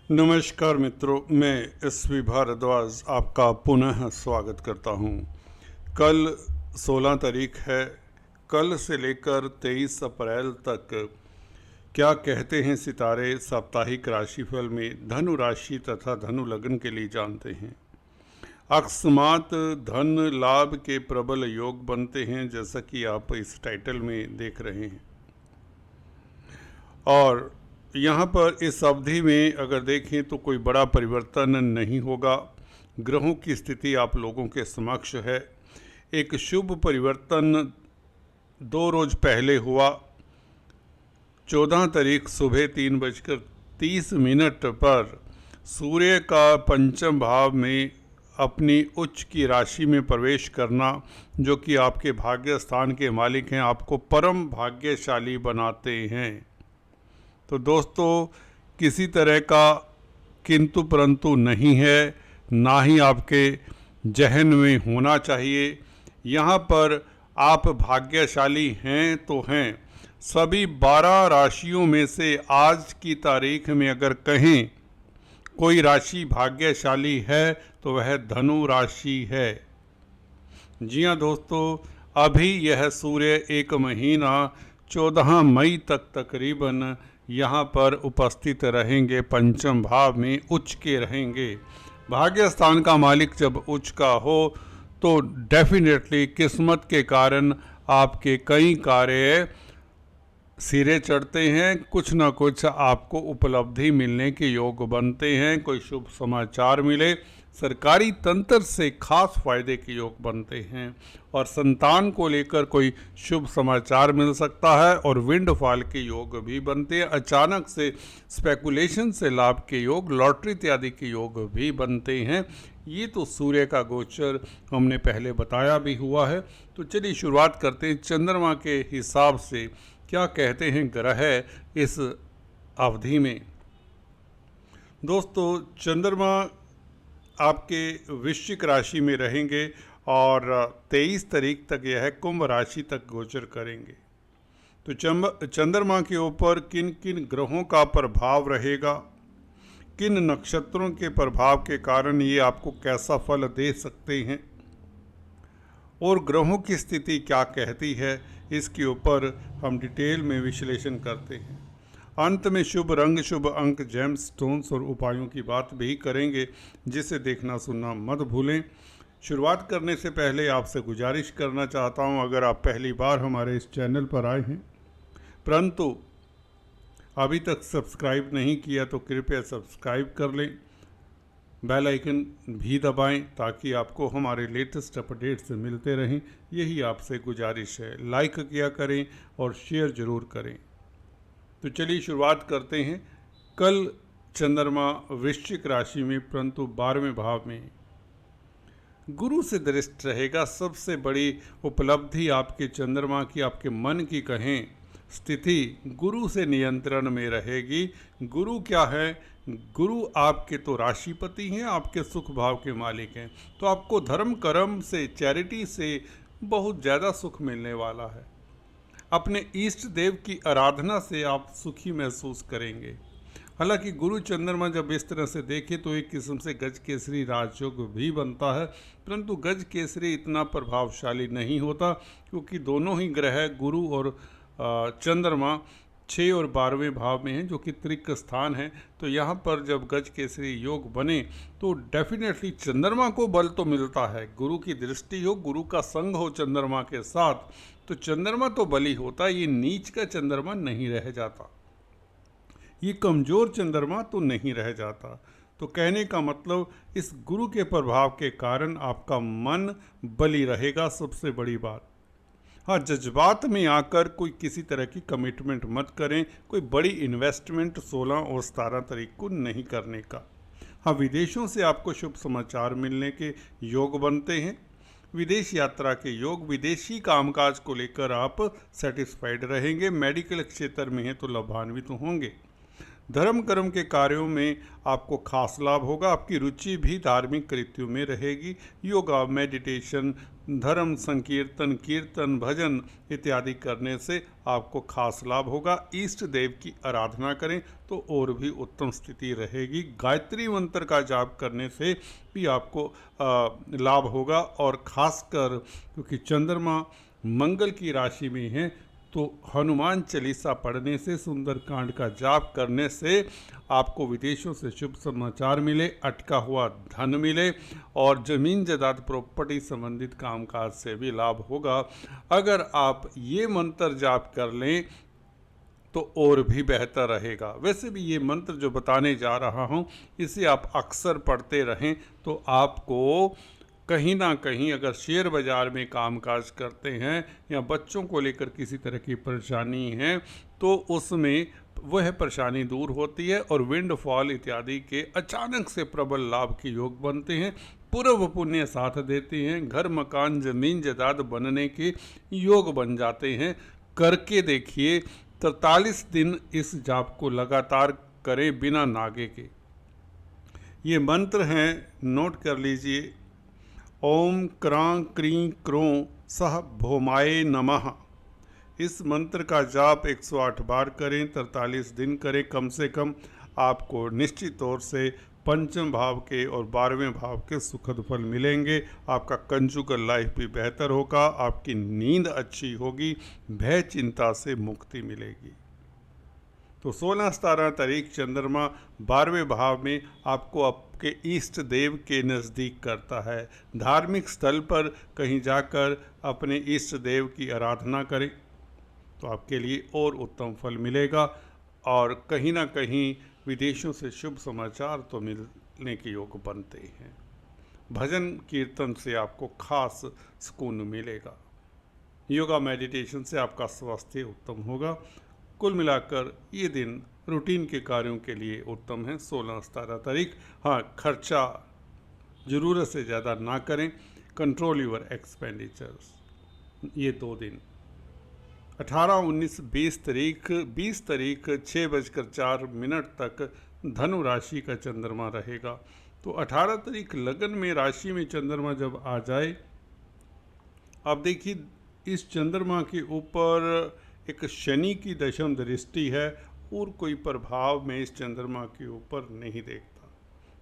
नमस्कार मित्रों, मैं एसवी भारद्वाज आपका पुनः स्वागत करता हूं। कल 16 तारीख है। कल से लेकर 23 अप्रैल तक क्या कहते हैं सितारे साप्ताहिक राशिफल में धनु राशि तथा धनु लग्न के लिए जानते हैं। अकस्मात धन लाभ के प्रबल योग बनते हैं, जैसा कि आप इस टाइटल में देख रहे हैं। और यहाँ पर इस अवधि में अगर देखें तो कोई बड़ा परिवर्तन नहीं होगा। ग्रहों की स्थिति आप लोगों के समक्ष है। एक शुभ परिवर्तन 2 रोज पहले हुआ। 14 तारीख सुबह 3:30 पर सूर्य का पंचम भाव में अपनी उच्च की राशि में प्रवेश करना, जो कि आपके भाग्य स्थान के मालिक हैं, आपको परम भाग्यशाली बनाते हैं। तो दोस्तों, किसी तरह का किंतु परंतु नहीं है, ना ही आपके जहन में होना चाहिए। यहाँ पर आप भाग्यशाली हैं तो हैं। सभी 12 राशियों में से आज की तारीख में अगर कहें कोई राशि भाग्यशाली है तो वह धनु राशि है। जी हाँ दोस्तों, अभी यह सूर्य 1 महीना 14 मई तक तकरीबन यहाँ पर उपस्थित रहेंगे, पंचम भाव में उच्च के रहेंगे। भाग्य स्थान का मालिक जब उच्च का हो तो डेफिनेटली किस्मत के कारण आपके कई कार्य सिरे चढ़ते हैं, कुछ ना कुछ आपको उपलब्धि मिलने के योग बनते हैं। कोई शुभ समाचार मिले, सरकारी तंत्र से खास फायदे के योग बनते हैं, और संतान को लेकर कोई शुभ समाचार मिल सकता है, और विंडफॉल के योग भी बनते हैं। अचानक से स्पेकुलेशन से लाभ के योग, लॉटरी इत्यादि के योग भी बनते हैं। ये तो सूर्य का गोचर हमने पहले बताया भी हुआ है। तो चलिए शुरुआत करते हैं चंद्रमा के हिसाब से क्या कहते हैं ग्रह इस अवधि में। दोस्तों, चंद्रमा आपके वृश्चिक राशि में रहेंगे और 23 तारीख तक यह कुंभ राशि तक गोचर करेंगे। तो चंद्रमा के ऊपर किन किन ग्रहों का प्रभाव रहेगा, किन नक्षत्रों के प्रभाव के कारण ये आपको कैसा फल दे सकते हैं, और ग्रहों की स्थिति क्या कहती है, इसके ऊपर हम डिटेल में विश्लेषण करते हैं। अंत में शुभ रंग, शुभ अंक, जेम स्टोन्स और उपायों की बात भी करेंगे, जिसे देखना सुनना मत भूलें। शुरुआत करने से पहले आपसे गुजारिश करना चाहता हूं, अगर आप पहली बार हमारे इस चैनल पर आए हैं परंतु अभी तक सब्सक्राइब नहीं किया तो कृपया सब्सक्राइब कर लें, बेल आइकन भी दबाएं ताकि आपको हमारे लेटेस्ट अपडेट्स मिलते रहें। यही आपसे गुजारिश है। लाइक किया करें और शेयर ज़रूर करें। तो चलिए शुरुआत करते हैं। कल चंद्रमा वृश्चिक राशि में परंतु 12वें भाव में गुरु से दृष्ट रहेगा। सबसे बड़ी उपलब्धि आपके चंद्रमा की, आपके मन की कहें, स्थिति गुरु से नियंत्रण में रहेगी। गुरु क्या है? गुरु आपके तो राशिपति हैं, आपके सुख भाव के मालिक हैं। तो आपको धर्म कर्म से, चैरिटी से बहुत ज़्यादा सुख मिलने वाला है। अपने इष्ट देव की आराधना से आप सुखी महसूस करेंगे। हालांकि गुरु चंद्रमा जब इस तरह से देखें तो एक किस्म से गज केसरी राजयोग भी बनता है, परंतु गज केसरी इतना प्रभावशाली नहीं होता, क्योंकि दोनों ही ग्रह गुरु और चंद्रमा 6 और 12वें भाव में हैं, जो कि त्रिक स्थान है। तो यहाँ पर जब गज केसरी योग बने तो डेफिनेटली चंद्रमा को बल तो मिलता है। गुरु की दृष्टि हो, गुरु का संग हो चंद्रमा के साथ, तो चंद्रमा तो बली होता है। ये नीच का चंद्रमा नहीं रह जाता, ये कमज़ोर चंद्रमा तो नहीं रह जाता। तो कहने का मतलब, इस गुरु के प्रभाव के कारण आपका मन बली रहेगा। सबसे बड़ी बात, हाँ, जज्बात में आकर कोई किसी तरह की कमिटमेंट मत करें। कोई बड़ी इन्वेस्टमेंट 16 और 17 तारीख को नहीं करने का। हाँ, विदेशों से आपको शुभ समाचार मिलने के योग बनते हैं। विदेश यात्रा के योग, विदेशी कामकाज को लेकर आप सेटिस्फाइड रहेंगे। मेडिकल क्षेत्र में हैं तो लाभान्वित होंगे। धर्म कर्म के कार्यों में आपको खास लाभ होगा। आपकी रुचि भी धार्मिक कृत्यों में रहेगी। योगा, मेडिटेशन, धर्म संकीर्तन, कीर्तन, भजन इत्यादि करने से आपको खास लाभ होगा। इष्ट देव की आराधना करें तो और भी उत्तम स्थिति रहेगी। गायत्री मंत्र का जाप करने से भी आपको लाभ होगा, और खासकर क्योंकि चंद्रमा मंगल की राशि में है तो हनुमान चालीसा पढ़ने से, सुंदरकांड का जाप करने से आपको विदेशों से शुभ समाचार मिले, अटका हुआ धन मिले और जमीन जायदाद प्रॉपर्टी संबंधित कामकाज से भी लाभ होगा। अगर आप ये मंत्र जाप कर लें तो और भी बेहतर रहेगा। वैसे भी ये मंत्र जो बताने जा रहा हूँ इसे आप अक्सर पढ़ते रहें तो आपको कहीं ना कहीं, अगर शेयर बाज़ार में कामकाज करते हैं या बच्चों को लेकर किसी तरह की परेशानी है तो उसमें वह परेशानी दूर होती है और विंडफॉल इत्यादि के अचानक से प्रबल लाभ के योग बनते हैं। पूर्व पुण्य साथ देते हैं, घर मकान जमीन जायदाद बनने के योग बन जाते हैं। करके देखिए, 43 दिन इस जाप को लगातार करें बिना नागे के। ये मंत्र हैं, नोट कर लीजिए। ओम क्रां क्रीं क्रों सह भौमाय नमः। इस मंत्र का जाप 108 बार करें, 43 दिन करें कम से कम। आपको निश्चित तौर से पंचम भाव के और 12वें भाव के सुखद फल मिलेंगे। आपका कंजुगल लाइफ भी बेहतर होगा, आपकी नींद अच्छी होगी, भय चिंता से मुक्ति मिलेगी। तो 16-17 तारीख चंद्रमा 12वें भाव में आपको आपके इष्ट देव के नज़दीक करता है। धार्मिक स्थल पर कहीं जाकर अपने इष्ट देव की आराधना करें तो आपके लिए और उत्तम फल मिलेगा, और कहीं ना कहीं विदेशों से शुभ समाचार तो मिलने के योग बनते हैं। भजन कीर्तन से आपको खास सुकून मिलेगा। योगा मेडिटेशन से आपका स्वास्थ्य उत्तम होगा। कुल मिलाकर ये दिन रूटीन के कार्यों के लिए उत्तम है। 16-17 तारीख। हाँ, खर्चा ज़रूरत से ज़्यादा ना करें, कंट्रोल यूर एक्सपेंडिचर्स। ये 2 दिन 18, 19, 20 तारीख 6:04 तक धनु राशि का चंद्रमा रहेगा। तो 18 तारीख लगन में राशि में चंद्रमा जब आ जाए, आप देखिए इस चंद्रमा के ऊपर एक शनि की दशम दृष्टि है और कोई प्रभाव मैं इस चंद्रमा के ऊपर नहीं देखता।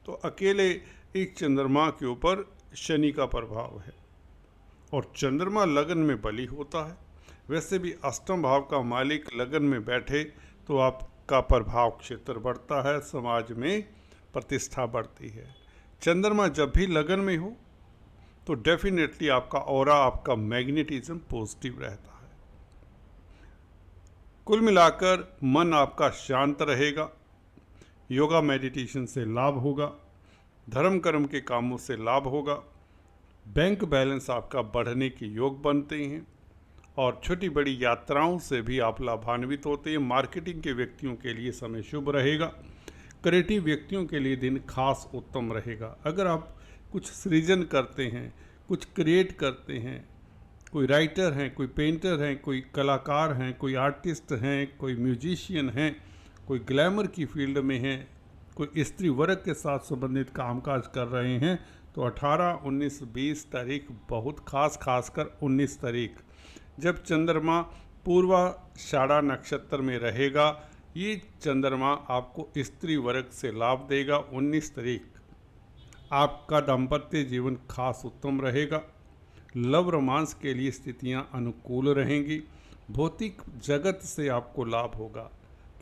तो अकेले एक चंद्रमा के ऊपर शनि का प्रभाव है और चंद्रमा लगन में बली होता है। वैसे भी अष्टम भाव का मालिक लगन में बैठे तो आपका प्रभाव क्षेत्र बढ़ता है, समाज में प्रतिष्ठा बढ़ती है। चंद्रमा जब भी लगन में हो तो डेफिनेटली आपका ऑरा, आपका मैग्नेटिज्म पॉजिटिव रहता है। कुल मिलाकर मन आपका शांत रहेगा, योगा मेडिटेशन से लाभ होगा, धर्म कर्म के कामों से लाभ होगा, बैंक बैलेंस आपका बढ़ने के योग बनते हैं और छोटी बड़ी यात्राओं से भी आप लाभान्वित होते हैं। मार्केटिंग के व्यक्तियों के लिए समय शुभ रहेगा। क्रिएटिव व्यक्तियों के लिए दिन खास उत्तम रहेगा। अगर आप कुछ सृजन करते हैं, कुछ क्रिएट करते हैं, कोई राइटर हैं, कोई पेंटर हैं, कोई कलाकार हैं, कोई आर्टिस्ट हैं, कोई म्यूजिशियन हैं, कोई ग्लैमर की फील्ड में हैं, कोई स्त्री वर्ग के साथ संबंधित कामकाज कर रहे हैं, तो 18, 19, 20 तारीख बहुत खासकर 19 तारीख जब चंद्रमा पूर्वाषाढ़ा नक्षत्र में रहेगा, ये चंद्रमा आपको स्त्री वर्ग से लाभ देगा। 19 तारीख आपका दाम्पत्य जीवन खास उत्तम रहेगा। लव रोमांस के लिए स्थितियां अनुकूल रहेंगी। भौतिक जगत से आपको लाभ होगा।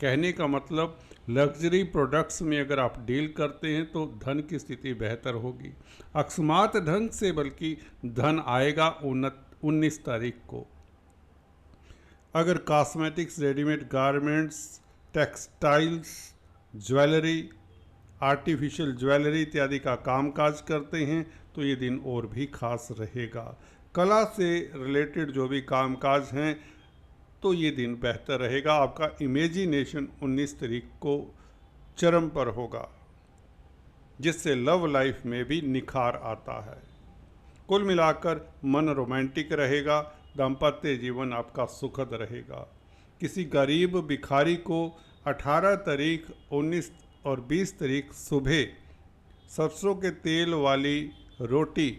कहने का मतलब लग्जरी प्रोडक्ट्स में अगर आप डील करते हैं तो धन की स्थिति बेहतर होगी। अकस्मात ढंग से बल्कि धन आएगा 19 तारीख को। अगर cosmetics, readymade garments, textiles, jewellery, artificial jewellery इत्यादि का कामकाज करते हैं तो ये दिन और भी खास रहेगा। कला से रिलेटेड जो भी कामकाज हैं तो ये दिन बेहतर रहेगा। आपका इमेजिनेशन 19 तारीख को चरम पर होगा, जिससे लव लाइफ में भी निखार आता है। कुल मिलाकर मन रोमांटिक रहेगा। दाम्पत्य जीवन आपका सुखद रहेगा। किसी गरीब भिखारी को 18 तारीख, 19 और 20 तारीख सुबह सरसों के तेल वाली रोटी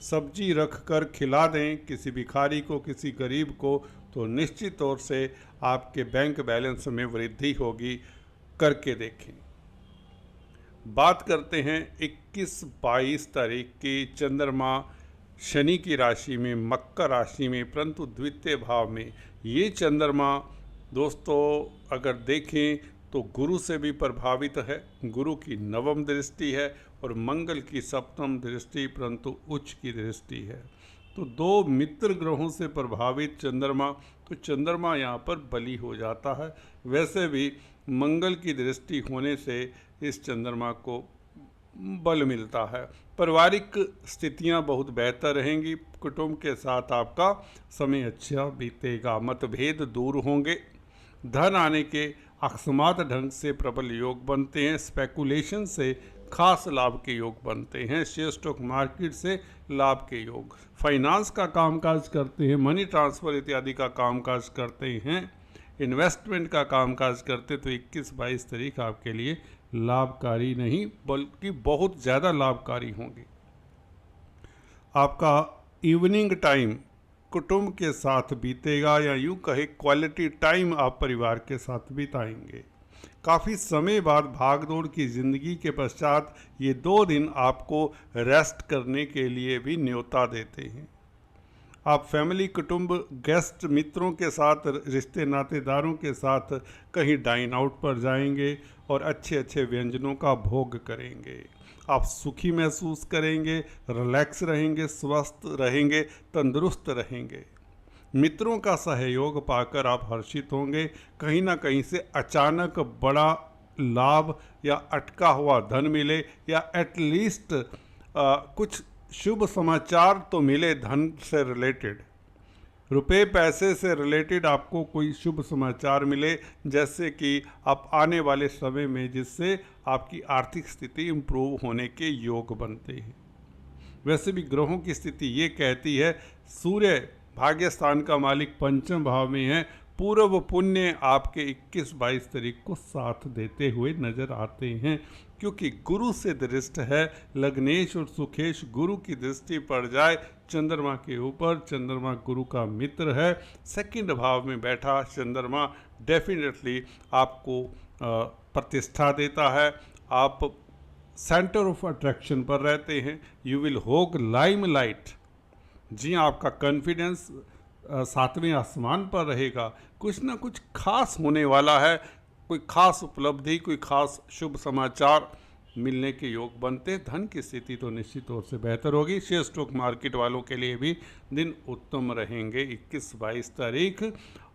सब्जी रख कर खिला दें किसी भिखारी को, किसी गरीब को, तो निश्चित तौर से आपके बैंक बैलेंस में वृद्धि होगी। करके देखें। बात करते हैं 21-22 तारीख की चंद्रमा शनि की राशि में, मकर राशि में, परंतु द्वितीय भाव में। ये चंद्रमा दोस्तों अगर देखें तो गुरु से भी प्रभावित है, गुरु की नवम दृष्टि है और मंगल की सप्तम दृष्टि परंतु उच्च की दृष्टि है। तो दो मित्र ग्रहों से प्रभावित चंद्रमा, तो चंद्रमा यहाँ पर बली हो जाता है। वैसे भी मंगल की दृष्टि होने से इस चंद्रमा को बल मिलता है। पारिवारिक स्थितियाँ बहुत बेहतर रहेंगी, कुटुंब के साथ आपका समय अच्छा बीतेगा, मतभेद दूर होंगे, धन आने के अकस्मात ढंग से प्रबल योग बनते हैं, स्पेकुलेशन से खास लाभ के योग बनते हैं, शेयर स्टॉक मार्केट से लाभ के योग, फाइनेंस का कामकाज करते हैं, मनी ट्रांसफ़र इत्यादि का कामकाज करते हैं, इन्वेस्टमेंट का कामकाज करते, तो 21-22 तारीख आपके लिए लाभकारी नहीं बल्कि बहुत ज़्यादा लाभकारी होंगी। आपका इवनिंग टाइम कुटुंब के साथ बीतेगा, या यूँ कहे क्वालिटी टाइम आप परिवार के साथ बिताएंगे। काफ़ी समय बाद भागदौड़ की ज़िंदगी के पश्चात ये 2 दिन आपको रेस्ट करने के लिए भी न्योता देते हैं। आप फैमिली, कुटुंब, गेस्ट, मित्रों के साथ, रिश्ते नातेदारों के साथ कहीं डाइन आउट पर जाएंगे और अच्छे अच्छे व्यंजनों का भोग करेंगे। आप सुखी महसूस करेंगे, रिलैक्स रहेंगे, स्वस्थ रहेंगे, तंदुरुस्त रहेंगे। मित्रों का सहयोग पाकर आप हर्षित होंगे। कहीं ना कहीं से अचानक बड़ा लाभ या अटका हुआ धन मिले, या एटलीस्ट कुछ शुभ समाचार तो मिले धन से रिलेटेड, रुपए पैसे से रिलेटेड आपको कोई शुभ समाचार मिले, जैसे कि आप आने वाले समय में जिससे आपकी आर्थिक स्थिति इम्प्रूव होने के योग बनते हैं। वैसे भी ग्रहों की स्थिति ये कहती है, सूर्य भाग्यस्थान का मालिक पंचम भाव में है, पूर्व पुण्य आपके 21-22 तारीख को साथ देते हुए नजर आते हैं, क्योंकि गुरु से दृष्ट है। लग्नेश और सुखेश गुरु की दृष्टि पड़ जाए चंद्रमा के ऊपर, चंद्रमा गुरु का मित्र है, सेकंड भाव में बैठा चंद्रमा डेफिनेटली आपको प्रतिष्ठा देता है। आप सेंटर ऑफ अट्रैक्शन पर रहते हैं, यू विल होग लाइमलाइट। जी, आपका कॉन्फिडेंस 7वें आसमान पर रहेगा। कुछ ना कुछ खास होने वाला है, कोई खास उपलब्धि, कोई खास शुभ समाचार मिलने के योग बनते। धन की स्थिति तो निश्चित तौर से बेहतर होगी। शेयर स्टॉक मार्केट वालों के लिए भी दिन उत्तम रहेंगे 21-22 तारीख।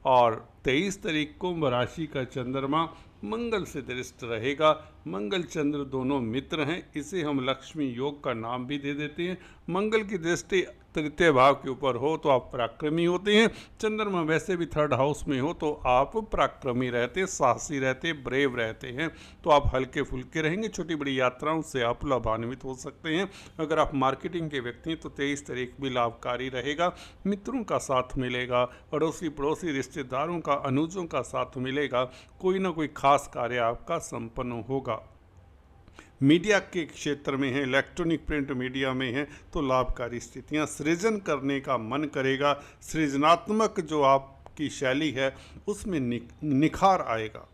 और 23 तारीख को कुंभ राशि का चंद्रमा मंगल से दृष्ट रहेगा। मंगल चंद्र दोनों मित्र हैं, इसे हम लक्ष्मी योग का नाम भी दे देते हैं। मंगल की दृष्टि तृतीय भाव के ऊपर हो तो आप पराक्रमी होते हैं। चंद्रमा वैसे भी 3rd हाउस में हो तो आप पराक्रमी रहते, साहसी रहते, ब्रेव रहते हैं। तो आप हल्के फुल्के रहेंगे, छोटी बड़ी यात्राओं से आप लाभान्वित हो सकते हैं। अगर आप मार्केटिंग के व्यक्ति हैं तो 23 तारीख भी लाभकारी रहेगा। मित्रों का साथ मिलेगा, अड़ोसी पड़ोसी रिश्तेदारों का, अनुजों का साथ मिलेगा। कोई ना कोई खास कार्य आपका संपन्न होगा। मीडिया के क्षेत्र में है, इलेक्ट्रॉनिक प्रिंट मीडिया में है तो लाभकारी स्थितियां, सृजन करने का मन करेगा। सृजनात्मक जो आपकी शैली है उसमें निखार आएगा।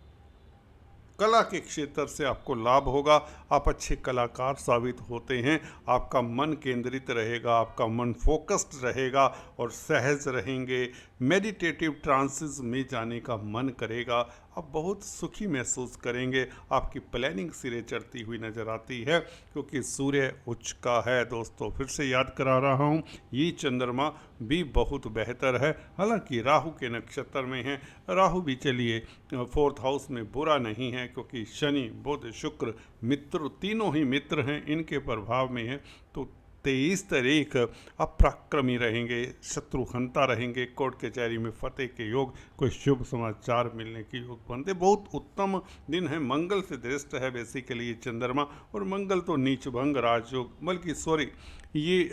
कला के क्षेत्र से आपको लाभ होगा, आप अच्छे कलाकार साबित होते हैं। आपका मन केंद्रित रहेगा, आपका मन फोकस्ड रहेगा और सहज रहेंगे। मेडिटेटिव ट्रांसेस में जाने का मन करेगा, आप बहुत सुखी महसूस करेंगे। आपकी प्लानिंग सिरे चढ़ती हुई नज़र आती है, क्योंकि सूर्य उच्च का है। दोस्तों फिर से याद करा रहा हूँ, ये चंद्रमा भी बहुत बेहतर है। हालांकि राहु के नक्षत्र में है, राहु भी चलिए 4th हाउस में बुरा नहीं है, क्योंकि शनि, बुध, शुक्र मित्र, तीनों ही मित्र हैं, इनके प्रभाव में है। तो 23 तारीख आप पराक्रमी रहेंगे, शत्रुहंता रहेंगे, कोर्ट कचहरी में फतेह के योग, कोई शुभ समाचार मिलने के योग बनते। बहुत उत्तम दिन है। मंगल से दृष्ट है बेसिकली ये चंद्रमा, और मंगल तो नीच भंग राजयोग, बल्कि सॉरी ये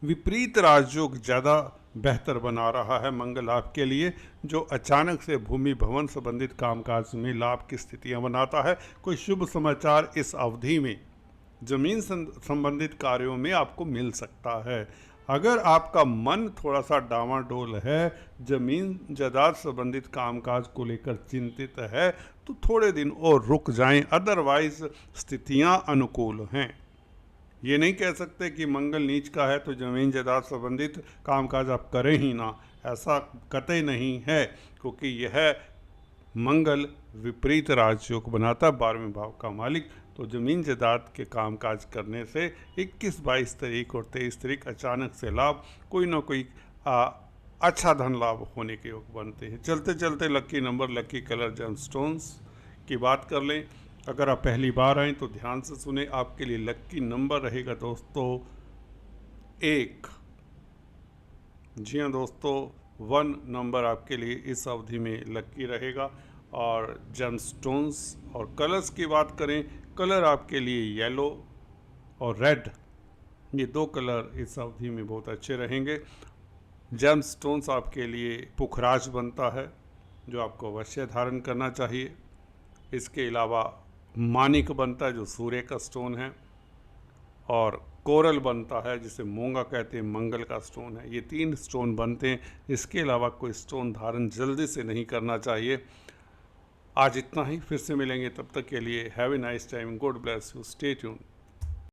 विपरीत राजयोग ज़्यादा बेहतर बना रहा है मंगल आपके लिए, जो अचानक से भूमि भवन संबंधित कामकाज में लाभ की स्थितियां बनाता है। कोई शुभ समाचार इस अवधि में जमीन संबंधित कार्यों में आपको मिल सकता है। अगर आपका मन थोड़ा सा डामाडोल है, जमीन जायदाद संबंधित कामकाज को लेकर चिंतित है, तो थोड़े दिन और रुक जाएं, अदरवाइज स्थितियां अनुकूल हैं। ये नहीं कह सकते कि मंगल नीच का है तो जमीन जायदाद संबंधित कामकाज आप करें ही ना, ऐसा कतई नहीं है, क्योंकि यह मंगल विपरीत राजयोग बनाता 12वें भाव का मालिक। तो ज़मीन जायदाद के कामकाज करने से 21, 22 तारीख और 23 तारीख अचानक से लाभ, कोई ना कोई अच्छा धन लाभ होने के योग बनते हैं। चलते चलते lucky number, lucky colour, gem stones की बात कर लें। अगर आप पहली बार आएँ तो ध्यान से सुने, आपके लिए लकी नंबर रहेगा दोस्तों 1। जी हाँ दोस्तों, 1 नंबर आपके लिए इस अवधि में लकी रहेगा। और जेम स्टोन्स और कलर्स की बात करें, कलर आपके लिए येलो और रेड, ये 2 कलर इस अवधि में बहुत अच्छे रहेंगे। जेम स्टोन्स आपके लिए पुखराज बनता है, जो आपको अवश्य धारण करना चाहिए। इसके अलावा मानिक बनता है, जो सूर्य का स्टोन है, और कोरल बनता है, जिसे मूंगा कहते हैं, मंगल का स्टोन है। ये 3 स्टोन बनते हैं। इसके अलावा कोई स्टोन धारण जल्दी से नहीं करना चाहिए। आज इतना ही, फिर से मिलेंगे, तब तक के लिए have a nice time, God bless you, stay tuned.